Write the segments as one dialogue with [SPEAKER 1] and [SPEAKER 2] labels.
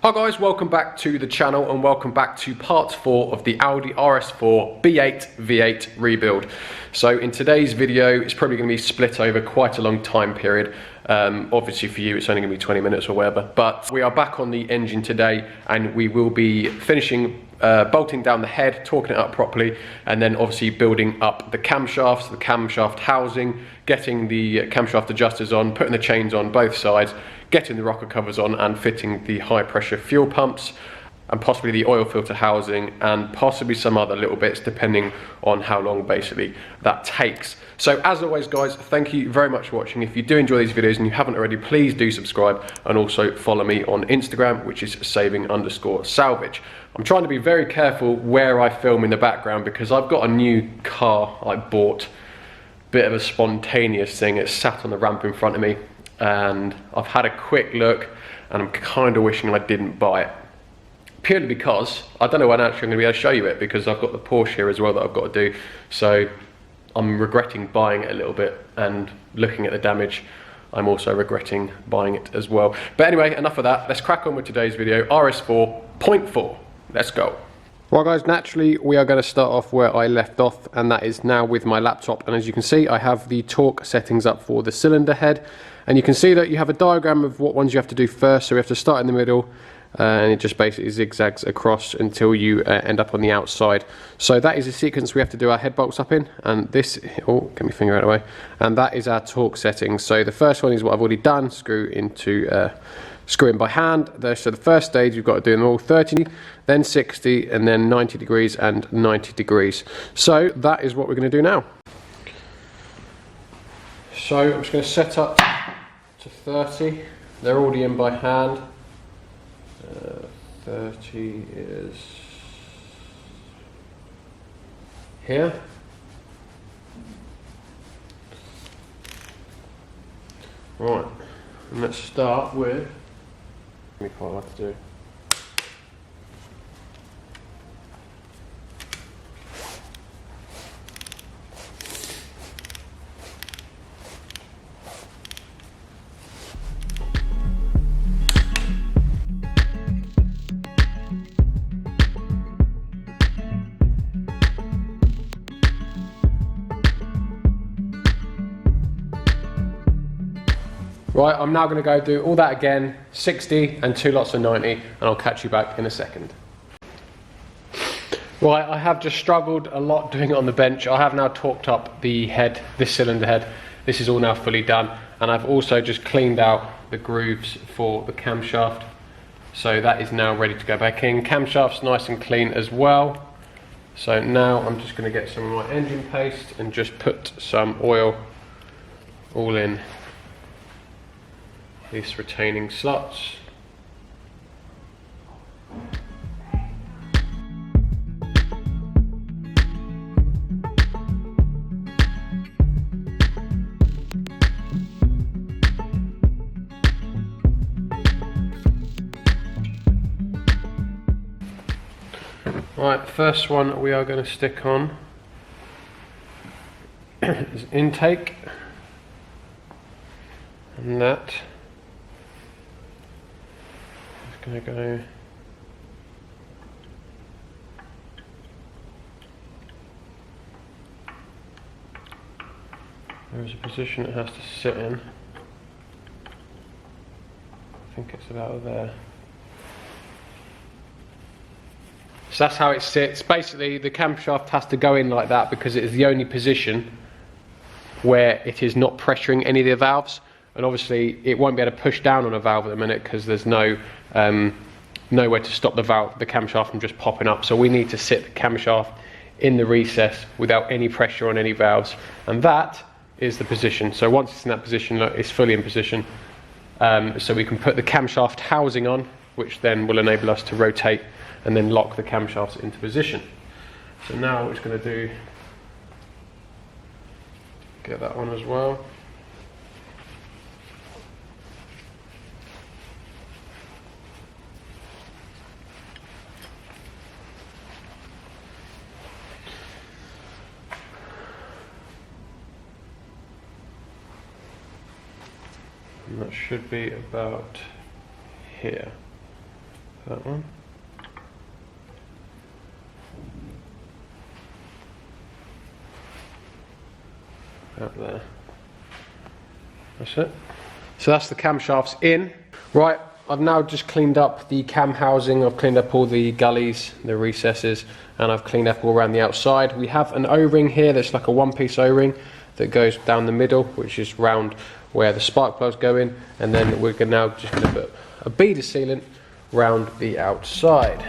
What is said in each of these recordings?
[SPEAKER 1] Hi guys, welcome back to the channel and welcome back to part 4 of the Audi RS4 B8 V8 rebuild. So in today's video, it's probably going to be split over quite a long time period. Obviously for you it's only going to be 20 minutes or whatever, but we are back on the engine today and we will be finishing bolting down the head, torquing it up properly, and then obviously building up the camshafts, the camshaft housing, getting the camshaft adjusters on, putting the chains on both sides, getting the rocker covers on and fitting the high pressure fuel pumps and possibly the oil filter housing and possibly some other little bits depending on how long basically that takes. So as always guys, thank you very much for watching. If you do enjoy these videos and you haven't already, please do subscribe and also follow me on Instagram, which is saving_salvage. I'm trying to be very careful where I film in the background because I've got a new car I bought, bit of a spontaneous thing. It's sat on the ramp in front of me and I've had a quick look and I'm kind of wishing I didn't buy it. Purely because, I don't know when actually I'm going to be able to show you it because I've got the Porsche here as well that I've got to do. So I'm regretting buying it a little bit, and looking at the damage, I'm also regretting buying it as well. But anyway, enough of that. Let's crack on with today's video, RS4.4. Let's go. Well guys, naturally we are going to start off where I left off, and that is now with my laptop. And as you can see, I have the torque settings up for the cylinder head. And you can see that you have a diagram of what ones you have to do first. So we have to start in the middle, and it just basically zigzags across until you end up on the outside. So that is the sequence we have to do our head bolts up in, and this, oh, get my finger out of the way, and that is our torque settings. So the first one is what I've already done, screw in by hand. So the first stage you've got to do them all 30, then 60, and then 90 degrees and 90 degrees. So that is what we're going to do now. So I'm just going to set up to 30, they're already in by hand. 30 is here. Right, and let's start with, let me quite like to do. Right, I'm now going to go do all that again, 60 and 2 lots of 90, and I'll catch you back in a second. Right, I have just struggled a lot doing it on the bench. I have now torqued up the head, this cylinder head. This is all now fully done, and I've also just cleaned out the grooves for the camshaft. So that is now ready to go back in. Camshaft's nice and clean as well. So now I'm just going to get some of my engine paste and just put some oil all in these retaining slots. Right, first one we are going to stick on is intake, and that going to go there is a position it has to sit in. I think it's about there. So that's how it sits. Basically the camshaft has to go in like that because it is the only position where it is not pressuring any of the valves. And obviously it won't be able to push down on a valve at the minute because there's no nowhere to stop the valve, the camshaft from just popping up. So we need to sit the camshaft in the recess without any pressure on any valves, and that is the position. So once it's in that position, look, it's fully in position. So we can put the camshaft housing on, which then will enable us to rotate and then lock the camshafts into position. So now what we're going to do, get that on as well. And that should be about here. That one. Out there. That's it. So that's the camshafts in. Right, I've now just cleaned up the cam housing. I've cleaned up all the gullies, the recesses, and I've cleaned up all around the outside. We have an O-ring here that's like a one-piece O-ring that goes down the middle, which is round where the spark plugs go in, and then we're now just going to put a beader sealant round the outside.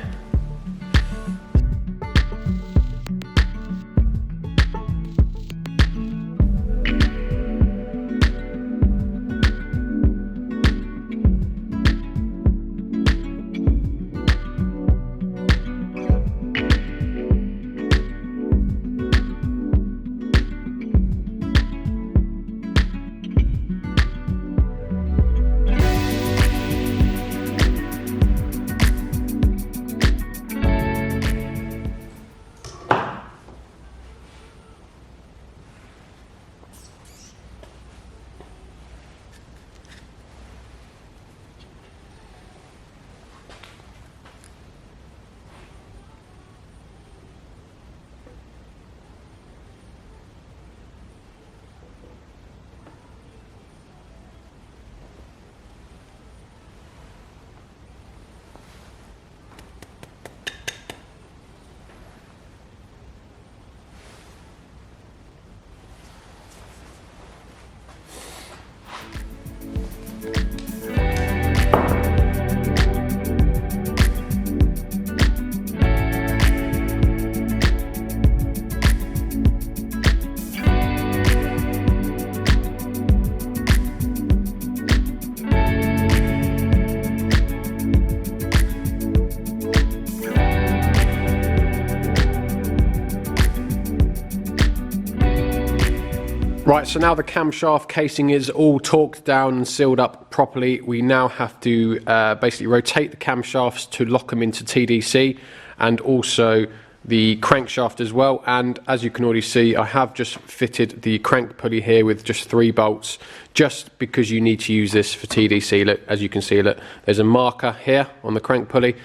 [SPEAKER 1] Right, so now the camshaft casing is all torqued down and sealed up properly. We now have to basically rotate the camshafts to lock them into TDC, and also the crankshaft as well. And as you can already see, I have just fitted the crank pulley here with just 3 bolts, just because you need to use this for TDC. Look, as you can see, look, there's a marker here on the crank pulley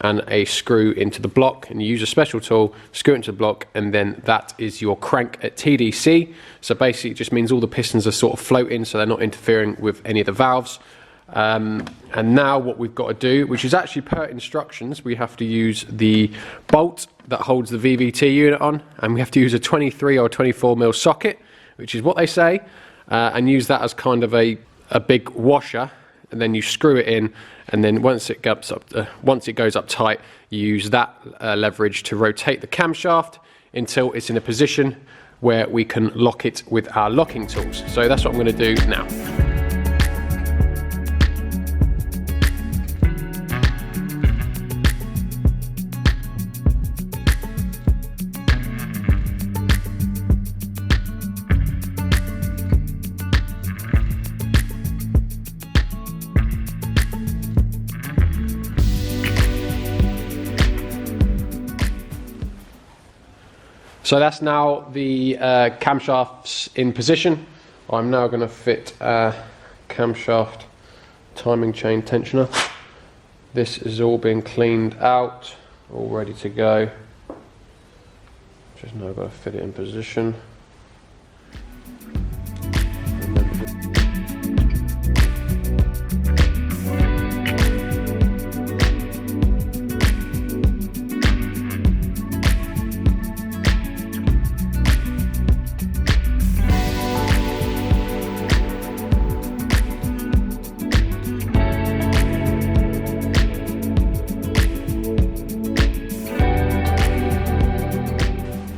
[SPEAKER 1] and a screw into the block, and you use a special tool, screw it into the block, and then that is your crank at TDC. So basically it just means all the pistons are sort of floating, so they're not interfering with any of the valves. And now what we've got to do, which is actually per instructions, we have to use the bolt that holds the VVT unit on, and we have to use a 23 or 24mm socket, which is what they say, and use that as kind of a big washer. And then you screw it in, and then once it goes up tight, you use that leverage to rotate the camshaft until it's in a position where we can lock it with our locking tools. So that's what I'm going to do now. So that's now the camshafts in position. I'm now going to fit a camshaft timing chain tensioner. This is all been cleaned out, all ready to go. Just now got to fit it in position.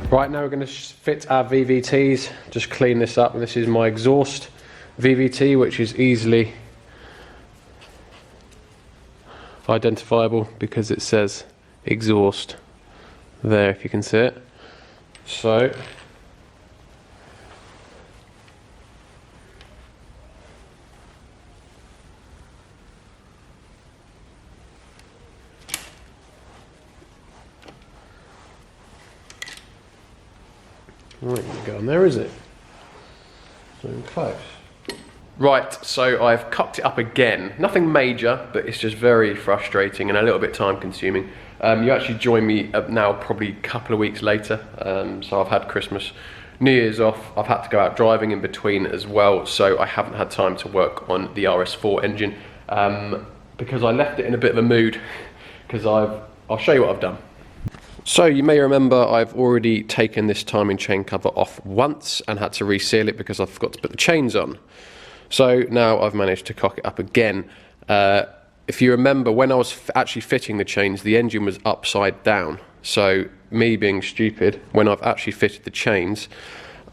[SPEAKER 1] Right, now we're going to fit our VVTs, just clean this up. This is my exhaust VVT, which is easily identifiable because it says exhaust there, if you can see it. So right, you go on there, is it? So close. Right, so I've cocked it up again. Nothing major, but it's just very frustrating and a little bit time consuming. You actually join me now probably a couple of weeks later. So I've had Christmas, New Year's off. I've had to go out driving in between as well, so I haven't had time to work on the RS4 engine because I left it in a bit of a mood because I'll show you what I've done. So you may remember I've already taken this timing chain cover off once and had to reseal it because I forgot to put the chains on. So now I've managed to cock it up again. If you remember, when I was actually fitting the chains, the engine was upside down. So me being stupid, when I've actually fitted the chains,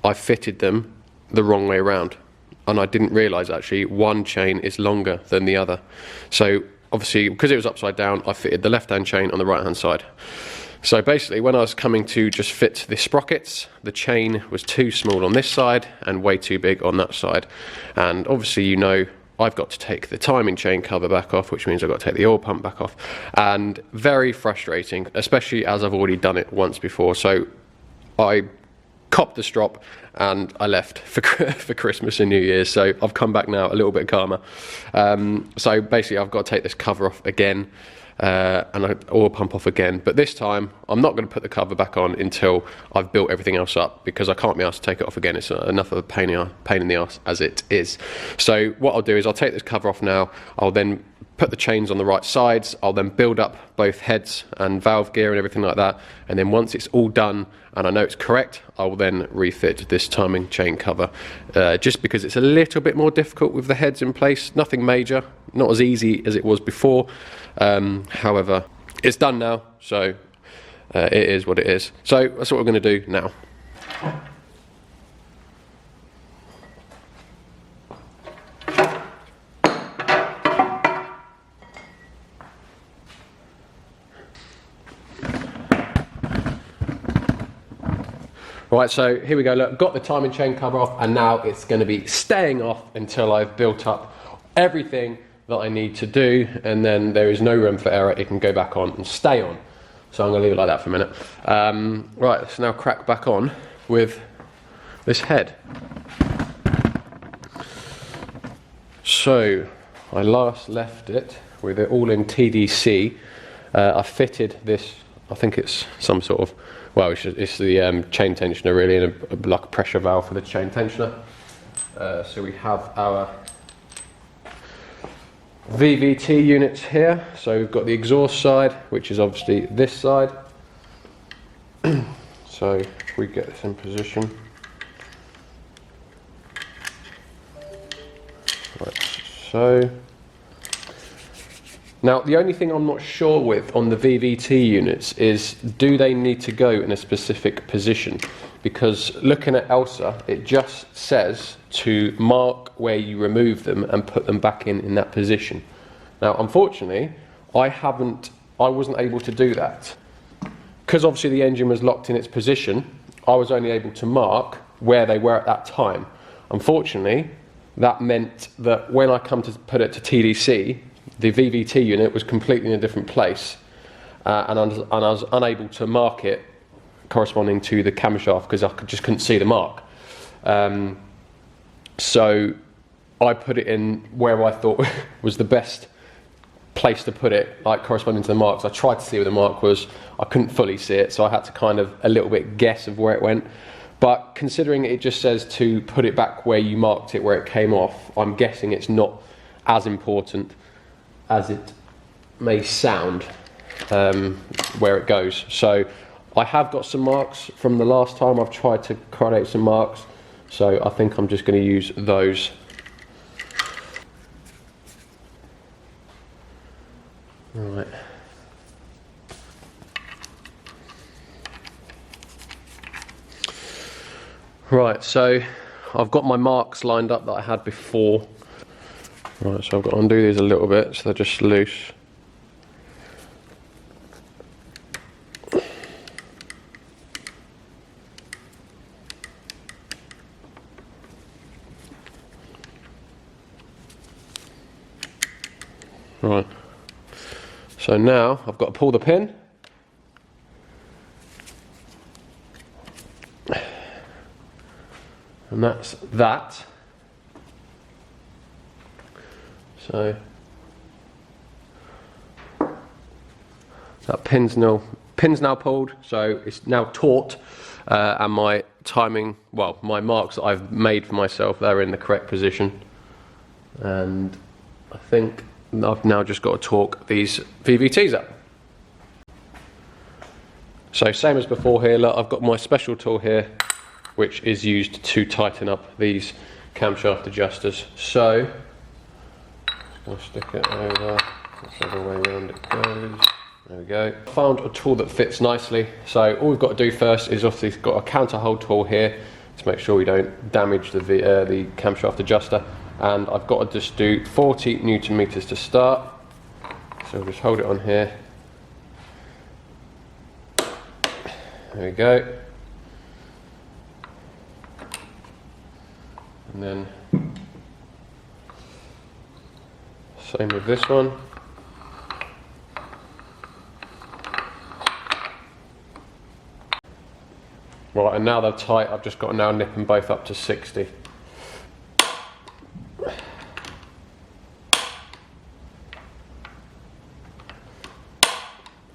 [SPEAKER 1] I fitted them the wrong way around. And I didn't realise actually one chain is longer than the other. So obviously, because it was upside down, I fitted the left-hand chain on the right-hand side. So basically, when I was coming to just fit the sprockets, the chain was too small on this side and way too big on that side. And obviously, you know, I've got to take the timing chain cover back off, which means I've got to take the oil pump back off. And very frustrating, especially as I've already done it once before. So I copped the strop and I left for Christmas and New Year's. So I've come back now a little bit calmer. So basically, I've got to take this cover off again. And I oil pump off again, but this time I'm not going to put the cover back on until I've built everything else up, because I can't be asked to take it off again. It's enough of a pain in the arse as it is. So what I'll do is I'll take this cover off now. I'll then put the chains on the right sides. I'll then build up both heads and valve gear and everything like that, and then once it's all done and I know it's correct, I will then refit this timing chain cover, just because it's a little bit more difficult with the heads in place. Nothing major, not as easy as it was before. However, it's done now, so it is what it is. So that's what we're going to do now. Right, so here we go. Look, got the timing chain cover off, and now it's going to be staying off until I've built up everything that I need to do, and then there is no room for error. It can go back on and stay on. So I'm going to leave it like that for a minute. Right, let's now crack back on with this head. So I last left it with it all in TDC. I fitted this, I think it's some sort of, well, it's the chain tensioner really, and like a pressure valve for the chain tensioner. So we have our VVT units here. So we've got the exhaust side, which is obviously this side. So if we get this in position. Right, so. Now, the only thing I'm not sure with on the VVT units is, do they need to go in a specific position? Because looking at ELSA, it just says to mark where you remove them and put them back in that position. Now, unfortunately, I wasn't able to do that. Because obviously the engine was locked in its position, I was only able to mark where they were at that time. Unfortunately, that meant that when I come to put it to TDC, the VVT unit was completely in a different place, and I was unable to mark it corresponding to the camshaft because I just couldn't see the mark. So I put it in where I thought was the best place to put it, like corresponding to the marks. I tried to see where the mark was. I couldn't fully see it, so I had to kind of a little bit guess of where it went. But considering it just says to put it back where you marked it, where it came off, I'm guessing it's not as important as it may sound where it goes. So I have got some marks from the last time. I've tried to create some marks, so I think I'm just going to use those. Right. Right, so I've got my marks lined up that I had before. Right, so I've got to undo these a little bit so they're just loose. Right, so now I've got to pull the pin. And that's that. So that pin's now pulled, so it's now taut, and my timing, well, my marks that I've made for myself, they're in the correct position. And I think I've now just got to torque these VVTs up. So same as before here, look, I've got my special tool here, which is used to tighten up these camshaft adjusters. So I'll stick it over, whichever way around it goes. There we go. Found a tool that fits nicely. So all we've got to do first is obviously got a counter hold tool here to make sure we don't damage the camshaft adjuster. And I've got to just do 40 Newton meters to start. So we'll just hold it on here. There we go. And then same with this one. Right, and now they're tight, I've just got to now nip them both up to 60.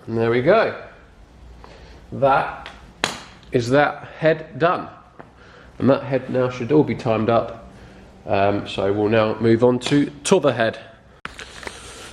[SPEAKER 1] And there we go. That is that head done. And that head now should all be timed up. So we'll now move on to t'other head.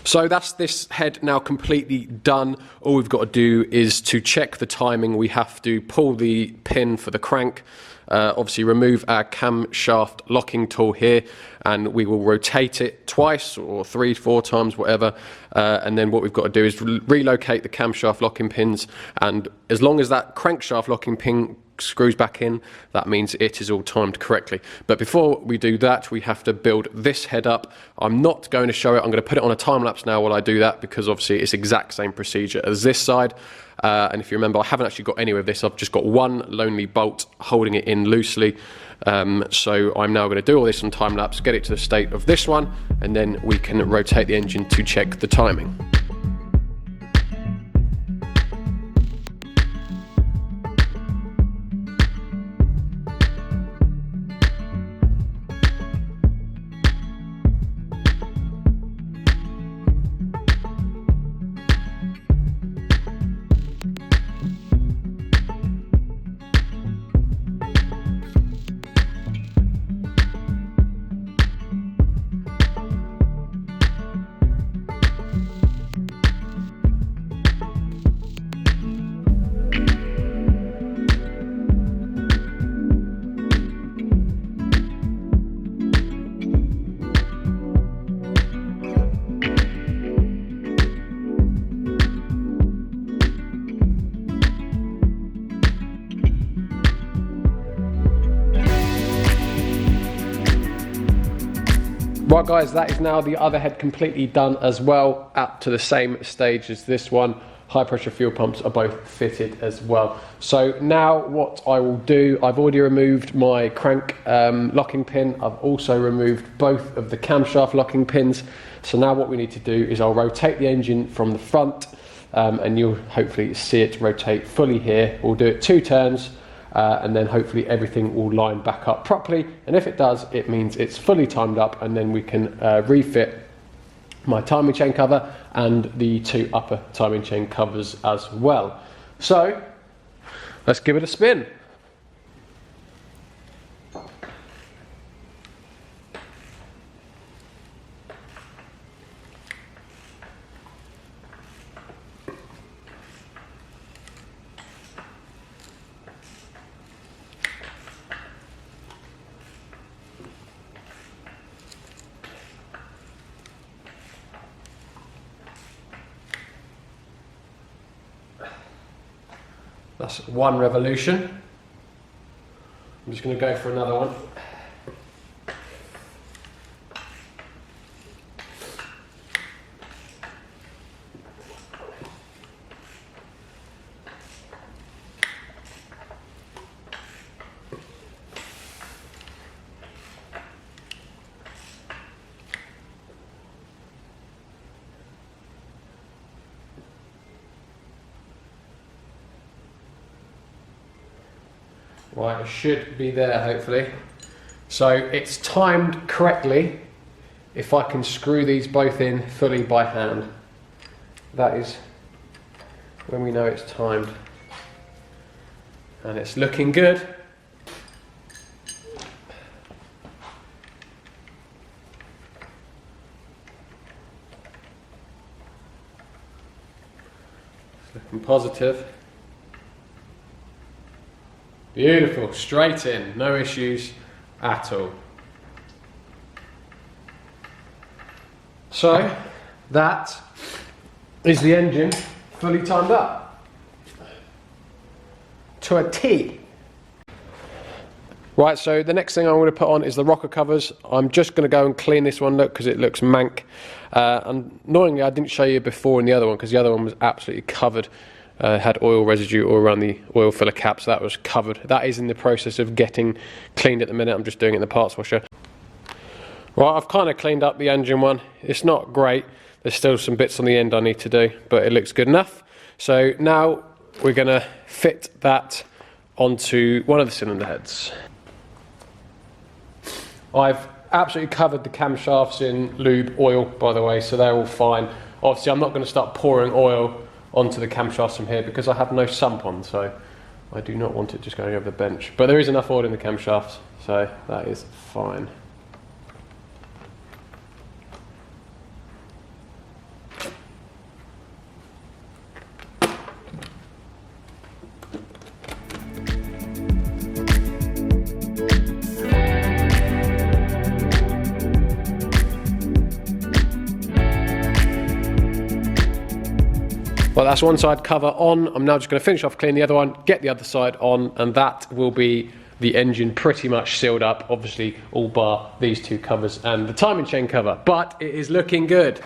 [SPEAKER 1] So that's this head now completely done. All we've got to do is to check the timing. We have to pull the pin for the crank, obviously remove our camshaft locking tool here, and we will rotate it twice or 3-4 times, whatever. And then what we've got to do is relocate the camshaft locking pins, and as long as that crankshaft locking pin screws back in, that means it is all timed correctly. But before we do that, we have to build this head up. I'm not going to show it, I'm going to put it on a time lapse now while I do that, because obviously it's exact same procedure as this side. And if you remember, I haven't actually got any of this, I've just got one lonely bolt holding it in loosely. So I'm now going to do all this on time lapse, get it to the state of this one, and then we can rotate the engine to check the timing. Right guys, that is now the other head completely done as well, up to the same stage as this one. High pressure fuel pumps are both fitted as well. So now what I will do, I've already removed my crank locking pin. I've also removed both of the camshaft locking pins. So now what we need to do is I'll rotate the engine from the front, and you'll hopefully see it rotate fully here. We'll do it 2 turns. And then hopefully everything will line back up properly, and if it does, it means it's fully timed up, and then we can refit my timing chain cover and the 2 upper timing chain covers as well. So let's give it a spin. That's 1 revolution. I'm just going to go for another one. Right, it should be there hopefully. So it's timed correctly. if I can screw these both in fully by hand. That is when we know it's timed. And it's looking good. It's looking positive. Beautiful, straight in, no issues at all. So that is the engine fully timed up to a T. Right, so the next thing I'm going to put on is the rocker covers. I'm just going to go and clean this one, look, because it looks mank. And annoyingly, I didn't show you before in the other one, because the other one was absolutely covered. Had oil residue all around the oil filler cap, so that was covered. That is in the process of getting cleaned at the minute. I'm just doing it in the parts washer. Right, I've kind of cleaned up the engine one. It's not great. There's still some bits on the end I need to do, but it looks good enough. So now we're going to fit that onto one of the cylinder heads. I've absolutely covered the camshafts in lube oil, by the way, so they're all fine. Obviously, I'm not going to start pouring oil onto the camshafts from here because I have no sump on, so I do not want it just going over the bench. But there is enough oil in the camshafts, so that is fine. Well, that's one side cover on. I'm now just going to finish off cleaning the other one, get the other side on, and that will be the engine pretty much sealed up, obviously all bar these two covers and the timing chain cover, but it is looking good.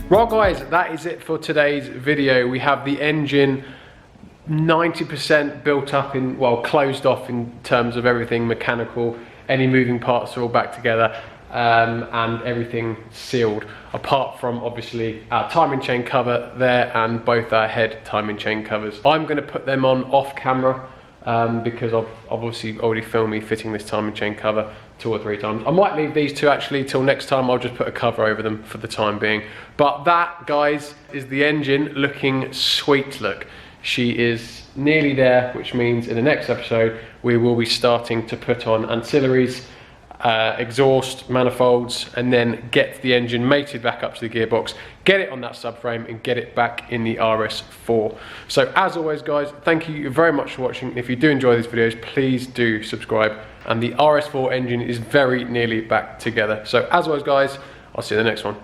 [SPEAKER 1] Right guys, that is it for today's video. We have the engine 90% built up in, well, closed off in terms of everything mechanical. Any moving parts are all back together and everything sealed, apart from obviously our timing chain cover there and both our head timing chain covers. I'm going to put them on off camera because I've obviously already filmed me fitting this timing chain cover 2 or 3 times. I might leave these two actually till next time. I'll just put a cover over them for the time being. But that, guys, is the engine looking sweet. Look, she is nearly there, which means in the next episode we will be starting to put on ancillaries, exhaust, manifolds, and then get the engine mated back up to the gearbox, get it on that subframe and get it back in the RS4. So as always guys, thank you very much for watching. If you do enjoy these videos, please do subscribe, and the RS4 engine is very nearly back together. So as always guys, I'll see you in the next one.